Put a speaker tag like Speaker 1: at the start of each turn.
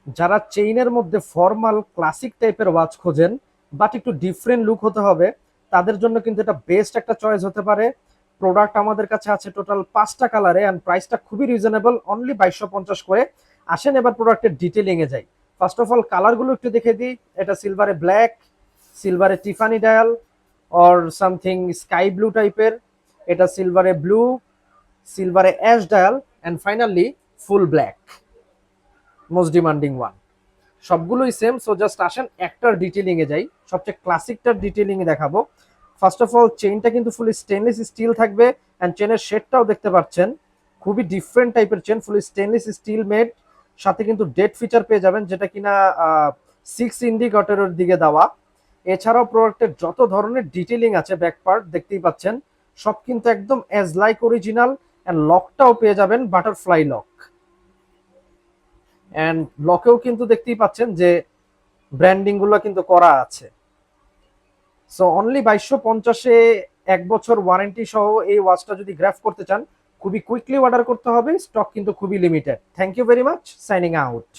Speaker 1: যারা চেইনের মধ্যে formal classic টাইপের ওয়াচ খোঁজেন বাট একটু ডিফারেন্ট লুক হতে হবে, তাদের জন্য কিন্তু এটা বেস্ট একটা চয়েস হতে পারে। প্রোডাক্ট আমাদের কাছে আছে টোটাল 5টা কালারে অ্যান্ড প্রাইসটা খুবই রিজনেবল, অনলি 2250 করে। আসেন এবার প্রোডাক্টের ডিটেলিং এ যাই। ফার্স্ট অফ অল কালারগুলো একটু দেখে দিই। এটা সিলভারে ব্ল্যাক, সিলভারে Tiffany dial or something sky blue টাইপের, এটা সিলভারে ব্লু, সিলভারে ash dial and finally full black, most demanding one. সবগুলোই সেম, সো জাস্ট আসেন একটার ডিটেলিং এ যাই। সবচেয়ে ক্লাসিকটার ডিটেলিং এ দেখাবো। ফার্স্ট অফ অল চেইনটা কিন্তু ফুলি স্টেনলেস স্টিল থাকবে অ্যান্ড চেনের শেডটাও দেখতে পাচ্ছেন খুবই ডিফারেন্ট টাইপের চেন, ফুলি স্টেনলেস স্টিল মেড। সাথে কিন্তু ডেট ফিচার পেয়ে যাবেন যেটা কিনা 6 ইন্ডিকেটরের দিকে দেওয়া। এছাড়াও প্রোডাক্টের যত ধরনের ডিটেলিং আছে ব্যাক পার্ট দেখতেই পাচ্ছেন সব কিন্তু একদম অ্যাজ লাইক অরিজিনাল। অ্যান্ড লকটাও পেয়ে যাবেন বাটারফ্লাই লক, অ্যান্ড লকেও কিন্তু দেখতেই পাচ্ছেন যে ব্র্যান্ডিং গুলো কিন্তু করা আছে। সো অনলি 2250-এ 1 বছর ওয়ারেন্টি সহ এই ওয়াচটা যদি গ্র্যাব করতে চান খুবই কুইকলি অর্ডার করতে হবে, স্টক কিন্তু খুবই limited. Thank you very much, signing out.